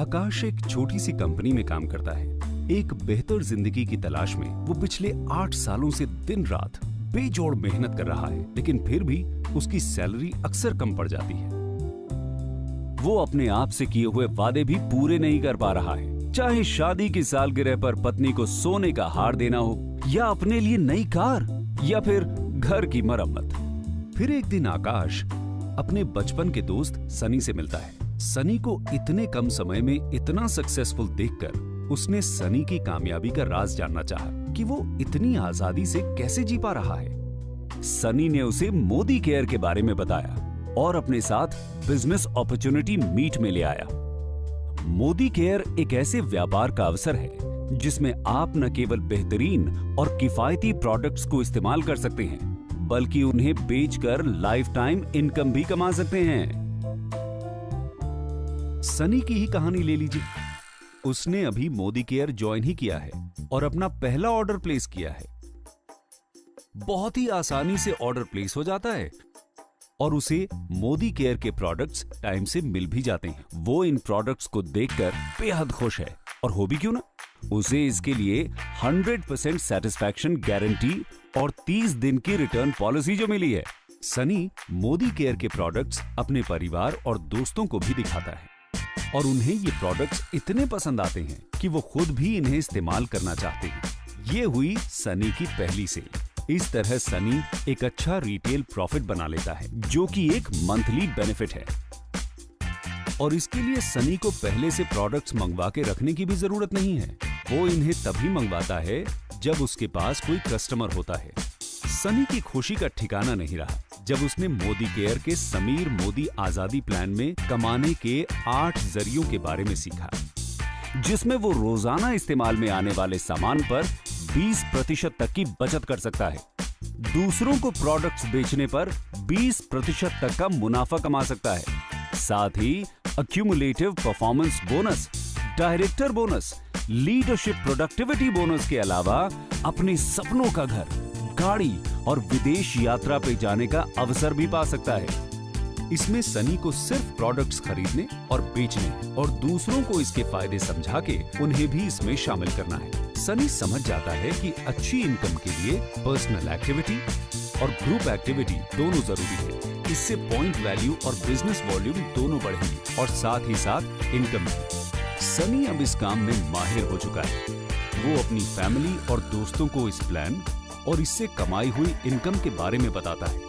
आकाश एक छोटी सी कंपनी में काम करता है। एक बेहतर जिंदगी की तलाश में वो पिछले 8 सालों से दिन रात बेजोड़ मेहनत कर रहा है, लेकिन फिर भी उसकी सैलरी अक्सर कम पड़ जाती है। वो अपने आप से किए हुए वादे भी पूरे नहीं कर पा रहा है, चाहे शादी की सालगिरह पर पत्नी को सोने का हार देना हो, या अपने लिए नई कार, या फिर घर की मरम्मत। फिर एक दिन आकाश अपने बचपन के दोस्त सनी से मिलता है। सनी को इतने कम समय में इतना सक्सेसफुल देखकर उसने सनी की कामयाबी का राज जानना चाहा कि वो इतनी आजादी से कैसे जी पा रहा है। सनी ने उसे मोदी केयर के बारे में बताया और अपने साथ बिजनेस अपॉर्चुनिटी मीट में ले आया। मोदी केयर एक ऐसे व्यापार का अवसर है जिसमें आप न केवल बेहतरीन और किफायती प्रोडक्ट्स को इस्तेमाल कर सकते हैं, बल्कि उन्हें बेचकर लाइफ टाइम इनकम भी कमा सकते हैं। सनी की ही कहानी ले लीजिए। उसने अभी मोदी केयर ज्वाइन ही किया है और अपना पहला ऑर्डर प्लेस किया है। बहुत ही आसानी से ऑर्डर प्लेस हो जाता है और उसे मोदी केयर के प्रोडक्ट्स टाइम से मिल भी जाते हैं। वो इन प्रोडक्ट्स को देखकर बेहद खुश है, और हो भी क्यों ना। उसे इसके लिए 100% सेटिस्फैक्शन गारंटी और 30 दिन की रिटर्न पॉलिसी जो मिली है। सनी मोदी केयर के प्रोडक्ट्स अपने परिवार और दोस्तों को भी दिखाता है और उन्हें ये प्रोडक्ट्स इतने पसंद आते हैं कि वो खुद भी इन्हें इस्तेमाल करना चाहते हैं। ये हुई सनी की पहली सेल। इस तरह सनी एक अच्छा रिटेल प्रॉफिट बना लेता है, जो कि एक मंथली बेनिफिट है। और इसके लिए सनी को पहले से प्रोडक्ट्स मंगवा के रखने की भी जरूरत नहीं है। वो इन्हें तभी मंगवाता है जब उसके पास कोई कस्टमर होता है। सनी की खुशी का ठिकाना नहीं रहा जब उसने मोदी केयर के समीर मोदी आजादी प्लान में कमाने के 8 जरियों के बारे में सीखा, जिसमें वो रोजाना इस्तेमाल में आने वाले सामान पर 20% तक की बचत कर सकता है। दूसरों को प्रोडक्ट्स बेचने पर 20% तक का मुनाफा कमा सकता है। साथ ही accumulative performance bonus, director bonus, leadership productivity bonus के अलावा अपने सपनों का घर, गाड़ी और विदेश यात्रा पे जाने का अवसर भी पा सकता है। इसमें सनी को सिर्फ प्रोडक्ट्स खरीदने और बेचने और दूसरों को इसके फायदे समझा के उन्हें भी इसमें शामिल करना है। सनी समझ जाता है कि अच्छी इनकम के लिए पर्सनल एक्टिविटी और ग्रुप एक्टिविटी दोनों जरूरी है। इससे पॉइंट वैल्यू और बिजनेस वॉल्यूम दोनों बढ़ेंगे और साथ ही साथ इनकम भी। सनी अब इस काम में माहिर हो चुका है। वो अपनी फैमिली और दोस्तों को इस प्लान और इससे कमाई हुई इनकम के बारे में बताता है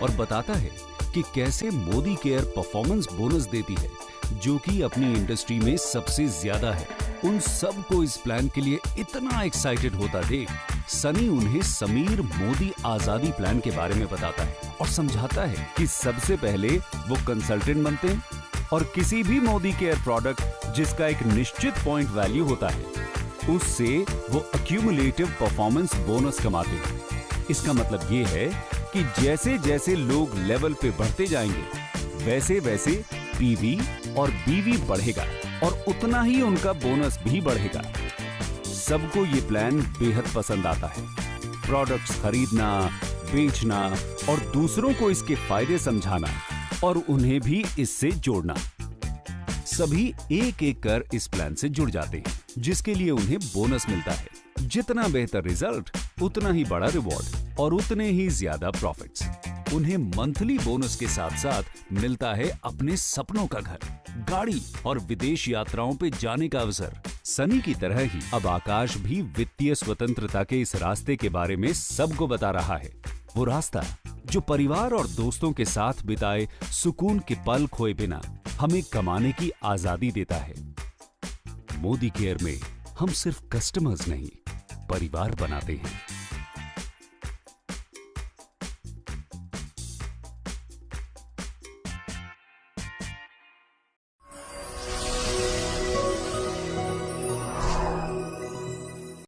और बताता है कि कैसे मोदी केयर परफॉर्मेंस बोनस देती है, जो कि अपनी इंडस्ट्री में सबसे ज्यादा है। उन सब को इस प्लान के लिए इतना एक्साइटेड होता देख सनी उन्हें समीर मोदी आजादी प्लान के बारे में बताता है और समझाता है कि सबसे पहले वो कंसल्टेंट बनते हैं और किसी भी मोदी केयर प्रोडक्ट जिसका एक निश्चित पॉइंट वैल्यू होता है, उससे वो अक्यूमुलेटिव परफॉर्मेंस बोनस कमाते हैं। इसका मतलब ये है कि जैसे जैसे लोग लेवल पे बढ़ते जाएंगे, वैसे वैसे पीवी और बीवी बढ़ेगा और उतना ही उनका बोनस भी बढ़ेगा। सबको ये प्लान बेहद पसंद आता है। प्रोडक्ट्स खरीदना, बेचना और दूसरों को इसके फायदे समझाना और उन्हें भी इससे जोड़ना। सभी एक एक कर इस प्लान से जुड़ जाते हैं, जिसके लिए उन्हें बोनस मिलता है। जितना बेहतर रिजल्ट, उतना ही बड़ा रिवॉर्ड और उतने ही ज्यादा प्रॉफिट्स। उन्हें मंथली बोनस के साथ साथ मिलता है अपने सपनों का घर, गाड़ी और विदेश यात्राओं पे जाने का अवसर। सनी की तरह ही अब आकाश भी वित्तीय स्वतंत्रता के इस रास्ते के बारे में सबको बता रहा है। वो रास्ता जो परिवार और दोस्तों के साथ बिताए सुकून के पल खोए बिना हमें कमाने की आजादी देता है। मोदी केयर में हम सिर्फ कस्टमर्स नहीं, परिवार बनाते हैं।